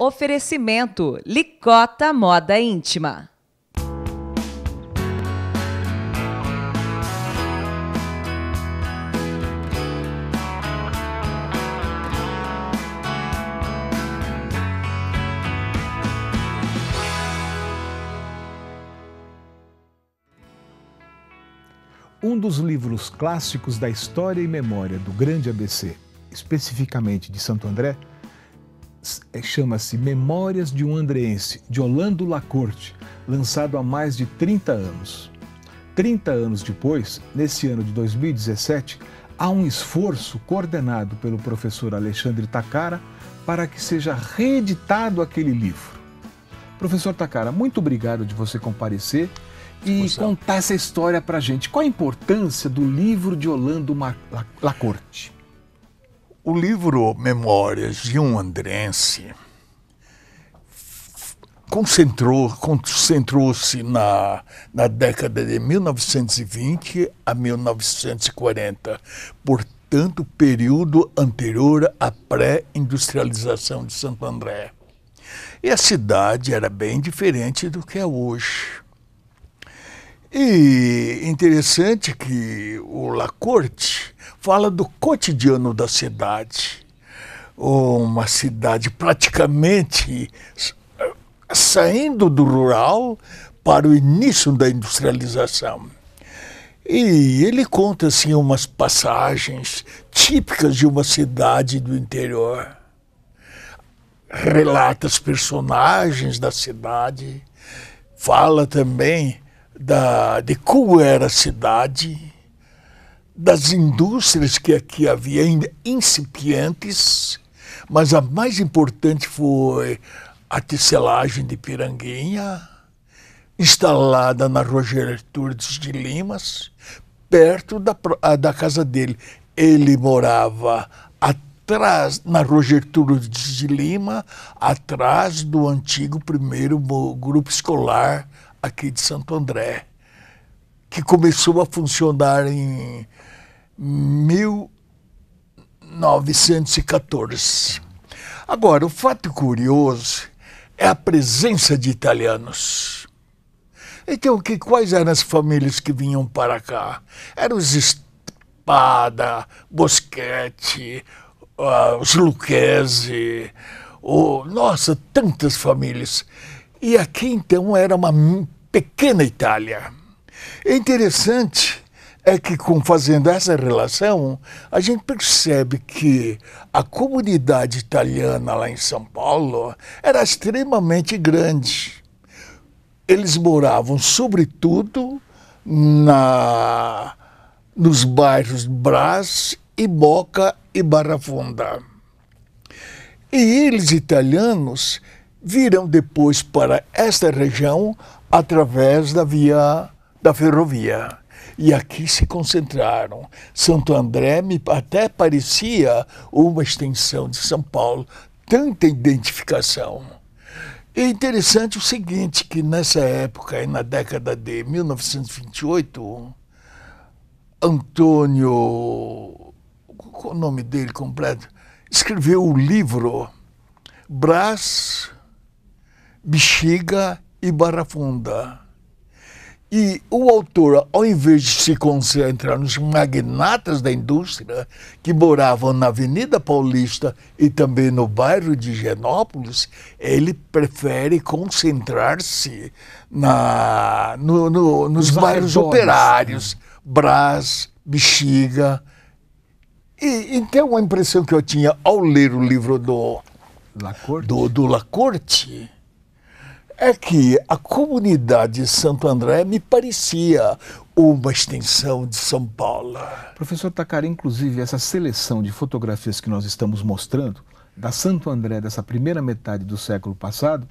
Oferecimento Licota Moda Íntima. Um dos livros clássicos da história e memória do grande ABC, especificamente de Santo André, chama-se Memórias de um Andreense, de Orlando Lacorte, lançado há mais de 30 anos. 30 anos depois, nesse ano de 2017, há um esforço coordenado pelo professor Alexandre Takara para que seja reeditado aquele livro. Professor Takara, muito obrigado de você comparecer e contar essa história para a gente. Qual a importância do livro de Orlando Lacorte? O livro Memórias de um Andreense concentrou-se na década de 1920 a 1940, portanto, período anterior à pré-industrialização de Santo André. E a cidade era bem diferente do que é hoje. E interessante que o Lacorte fala do cotidiano da cidade, uma cidade praticamente saindo do rural para o início da industrialização. E ele conta assim umas passagens típicas de uma cidade do interior, relata os personagens da cidade, fala também de como era a cidade, das indústrias que aqui havia ainda incipientes, mas a mais importante foi a tecelagem de Piranguinha, instalada na Rua Gertrudes de Limas, perto da casa dele. Ele morava atrás, na Rua Gertrudes de Lima, atrás do antigo primeiro grupo escolar aqui de Santo André, que começou a funcionar em 1914. Agora, o fato curioso é a presença de italianos. Então, quais eram as famílias que vinham para cá? Eram os Espada, Boschetti, os Lucchesi, nossa, tantas famílias. E aqui, então, era uma pequena Itália. É interessante que, fazendo essa relação, a gente percebe que a comunidade italiana lá em São Paulo era extremamente grande. Eles moravam, sobretudo, nos bairros Brás e Moca e Barra Funda. E eles, italianos, viram depois para esta região através da ferrovia. E aqui se concentraram. Santo André até parecia uma extensão de São Paulo. Tanta identificação. É interessante o seguinte, que nessa época, na década de 1928, Antônio, qual é o nome dele completo? Escreveu o livro Brás, Bexiga e Barra Funda. E o autor, ao invés de se concentrar nos magnatas da indústria que moravam na Avenida Paulista e também no bairro de Higienópolis, ele prefere concentrar-se nos bairros operários, Brás, Bexiga. E então a impressão que eu tinha ao ler o livro do Lacorte é que a comunidade de Santo André me parecia uma extensão de São Paulo. Professor Takara, inclusive essa seleção de fotografias que nós estamos mostrando, da Santo André dessa primeira metade do século passado,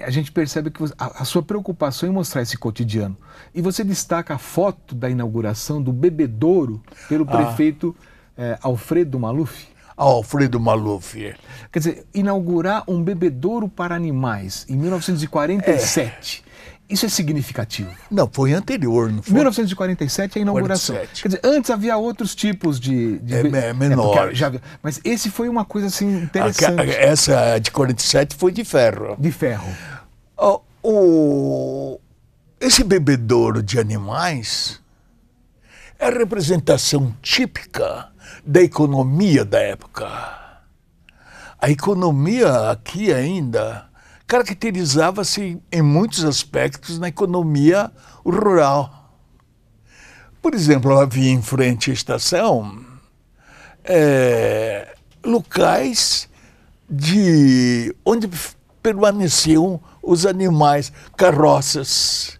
a gente percebe que a sua preocupação em mostrar esse cotidiano. E você destaca a foto da inauguração do bebedouro pelo prefeito Alfredo Maluf. Alfredo Maluf. Quer dizer, inaugurar um bebedouro para animais em 1947. Isso é significativo. Não, foi anterior, não foi? 1947 é a inauguração. 47. Quer dizer, antes havia outros tipos de menores. Mas esse foi uma coisa assim interessante. Essa de 47 foi de ferro. De ferro. Esse bebedouro de animais é a representação típica da economia da época. A economia aqui ainda caracterizava-se em muitos aspectos na economia rural. Por exemplo, havia em frente à estação locais de onde permaneciam os animais, carroças.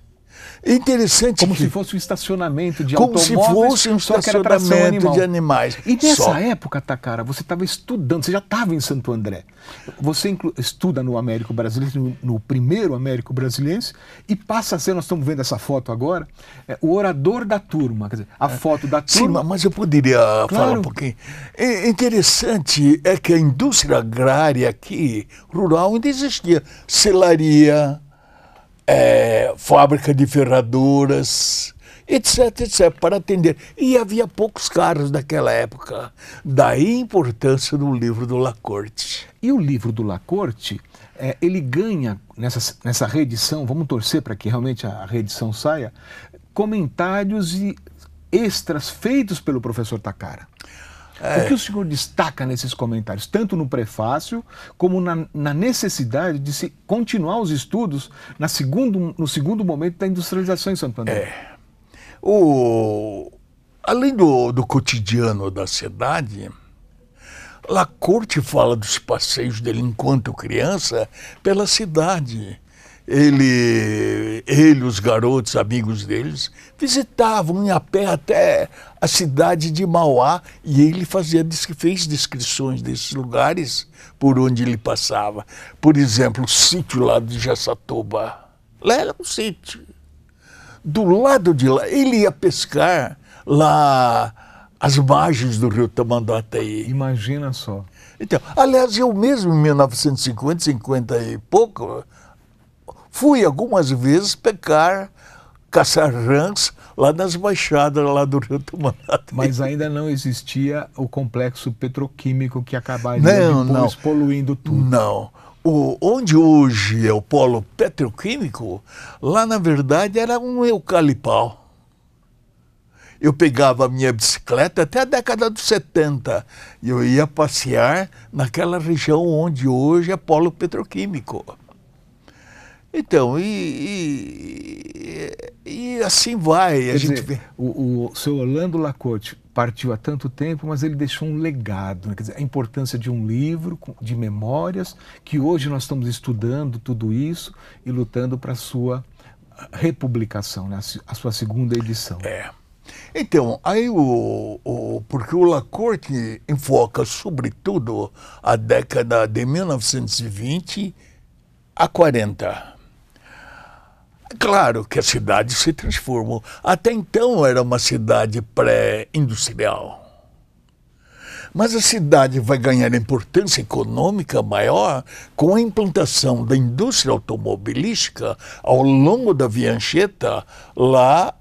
É interessante como que, se fosse um estacionamento de como automóveis, se fosse um estacionamento de animais. E nessa época, Takara, você estava estudando, você já estava em Santo André. Você estuda no Américo Brasiliense, no primeiro Américo Brasiliense, e passa a ser, nós estamos vendo essa foto agora, o orador da turma, quer dizer, a foto da turma. Sim, mas eu poderia falar um pouquinho. Interessante é que a indústria agrária aqui, rural, ainda existia. Selaria, fábrica de ferraduras, etc, etc, para atender. E havia poucos carros naquela época. Daí a importância do livro do Lacorte. E o livro do Lacorte, ele ganha, nessa reedição, vamos torcer para que realmente a reedição saia, comentários e extras feitos pelo professor Takara. O que o senhor destaca nesses comentários, tanto no prefácio, como na necessidade de se continuar os estudos no segundo momento da industrialização em Santo André? Além do cotidiano da cidade, Lacorte fala dos passeios dele enquanto criança pela cidade. Ele, os garotos, amigos deles, visitavam em a pé até a cidade de Mauá e ele fez descrições desses lugares por onde ele passava. Por exemplo, o sítio lá de Jaçatuba. Lá era um sítio. Do lado de lá, ele ia pescar lá às margens do rio Tamanduateí. Imagina só. Então, aliás, eu mesmo em 1950, 50 e pouco, fui algumas vezes caçar rãs lá nas baixadas lá do rio Tamanduateí. Mas ainda não existia o complexo petroquímico que acabaria depois poluindo tudo. Não. Onde hoje é o polo petroquímico, lá na verdade era um eucalipau. Eu pegava a minha bicicleta até a década dos 70 e eu ia passear naquela região onde hoje é polo petroquímico. Então, e assim vai. Quer dizer, o seu Orlando Lacorte partiu há tanto tempo, mas ele deixou um legado, né? Quer dizer, a importância de um livro de memórias, que hoje nós estamos estudando tudo isso e lutando para a sua republicação, né? A sua segunda edição. Então, aí porque o Lacorte enfoca sobretudo a década de 1920 a 40. Claro que a cidade se transformou. Até então era uma cidade pré-industrial. Mas a cidade vai ganhar importância econômica maior com a implantação da indústria automobilística ao longo da Via Anchieta, lá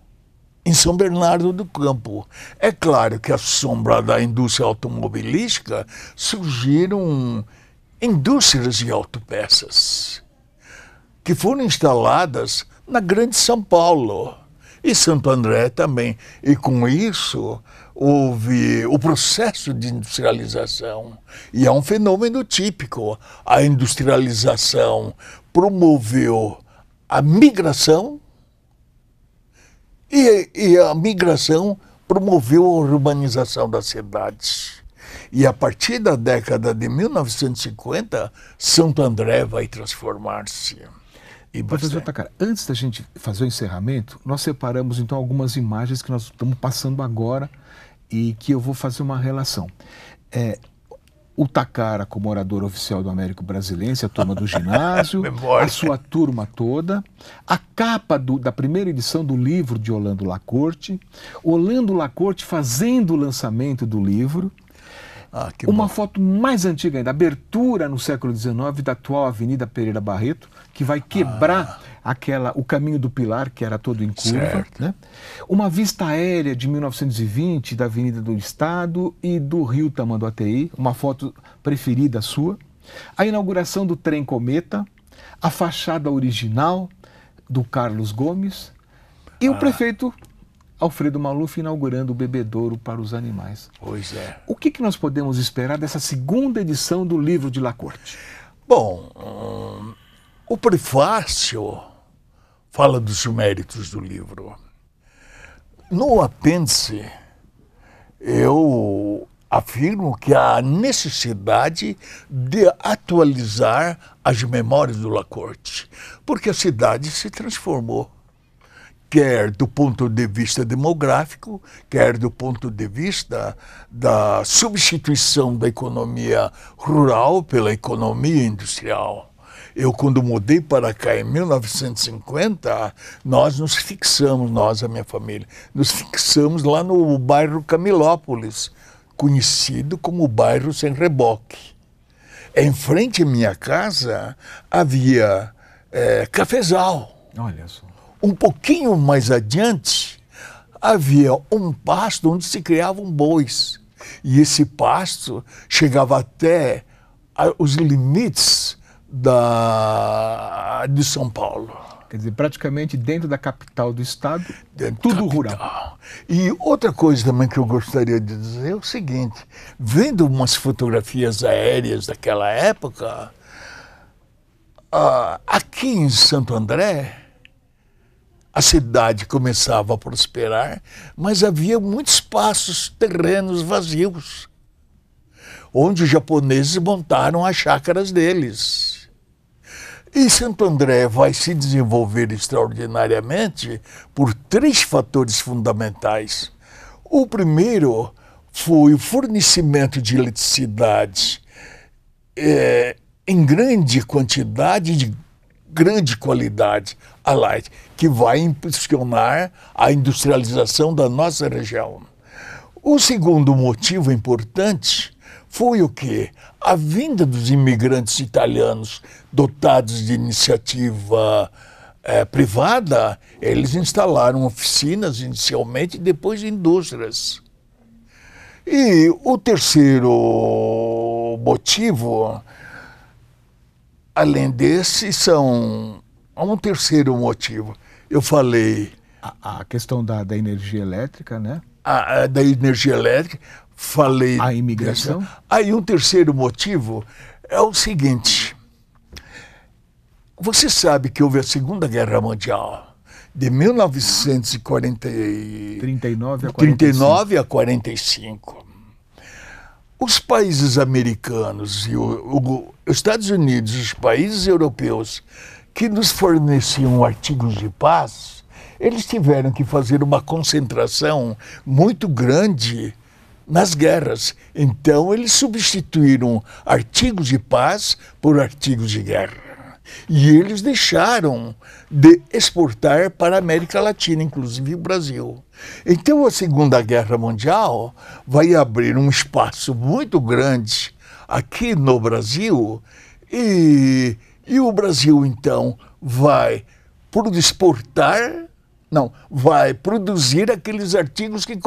em São Bernardo do Campo. É claro que à sombra da indústria automobilística surgiram indústrias de autopeças, que foram instaladas na Grande São Paulo e Santo André também. E com isso houve o processo de industrialização. E é um fenômeno típico. A industrialização promoveu a migração e a migração promoveu a urbanização das cidades. E a partir da década de 1950, Santo André vai transformar-se. Professor Takara, antes da gente fazer o encerramento, nós separamos então algumas imagens que nós estamos passando agora e que eu vou fazer uma relação. O Takara como orador oficial do Américo Brasiliense, a turma do ginásio, a sua turma toda, a capa da primeira edição do livro de Orlando Lacorte, Orlando Lacorte fazendo o lançamento do livro, Ah, que Uma bom. foto mais antiga ainda, abertura no século XIX da atual Avenida Pereira Barreto, que vai quebrar o caminho do Pilar, que era todo em curva. Certo. Né? Uma vista aérea de 1920 da Avenida do Estado e do Rio Tamanduateí, uma foto preferida sua. A inauguração do trem Cometa, a fachada original do Carlos Gomes e o prefeito Alfredo Maluf inaugurando o bebedouro para os animais. Pois é. O que nós podemos esperar dessa segunda edição do livro de Lacorte? Bom, o prefácio fala dos méritos do livro. No apêndice, eu afirmo que há necessidade de atualizar as memórias do Lacorte, porque a cidade se transformou, quer do ponto de vista demográfico, quer do ponto de vista da substituição da economia rural pela economia industrial. Eu, quando mudei para cá em 1950, nós nos fixamos, nós, a minha família, nos fixamos lá no bairro Camilópolis, conhecido como o bairro Sem Reboque. Em frente à minha casa havia cafezal. Olha só. Um pouquinho mais adiante, havia um pasto onde se criavam bois. E esse pasto chegava até os limites de São Paulo. Quer dizer, praticamente dentro da capital do estado, Dentro tudo da rural. capital. E outra coisa também que eu gostaria de dizer é o seguinte, vendo umas fotografias aéreas daquela época, aqui em Santo André, a cidade começava a prosperar, mas havia muitos espaços, terrenos vazios, onde os japoneses montaram as chácaras deles. E Santo André vai se desenvolver extraordinariamente por 3 fatores fundamentais. O primeiro foi o fornecimento de eletricidade em grande quantidade, de grande qualidade, a Light, que vai impulsionar a industrialização da nossa região. O segundo motivo importante foi o quê? A vinda dos imigrantes italianos dotados de iniciativa privada. Eles instalaram oficinas inicialmente e depois indústrias. E o terceiro motivo, além desse, há um terceiro motivo. Eu falei... A questão da energia elétrica, né? Da energia elétrica, falei... A imigração. Aí um terceiro motivo é o seguinte. Você sabe que houve a Segunda Guerra Mundial, de 1939 a 45. Os países americanos e os Estados Unidos, os países europeus que nos forneciam artigos de paz, eles tiveram que fazer uma concentração muito grande nas guerras. Então, eles substituíram artigos de paz por artigos de guerra. E eles deixaram de exportar para a América Latina, inclusive o Brasil. Então, a Segunda Guerra Mundial vai abrir um espaço muito grande aqui no Brasil e o Brasil, então, vai vai produzir aqueles artigos que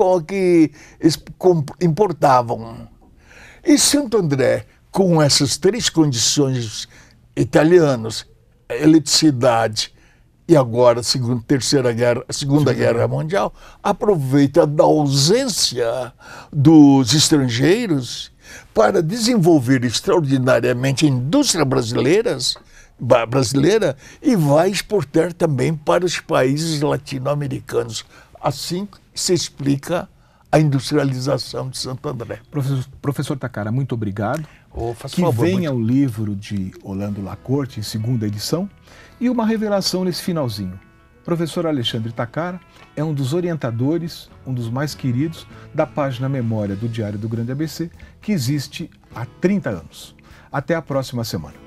importavam. E Santo André, com essas 3 condições, italianos, eletricidade e agora a Segunda Guerra Mundial, aproveita da ausência dos estrangeiros para desenvolver extraordinariamente a indústria brasileira e vai exportar também para os países latino-americanos. Assim se explica a industrialização de Santo André. Professor Takara, muito obrigado. Que venha o livro de Orlando Lacorte, em 2ª edição, e uma revelação nesse finalzinho. Professor Alexandre Takara é um dos orientadores, um dos mais queridos, da página Memória do Diário do Grande ABC, que existe há 30 anos. Até a próxima semana.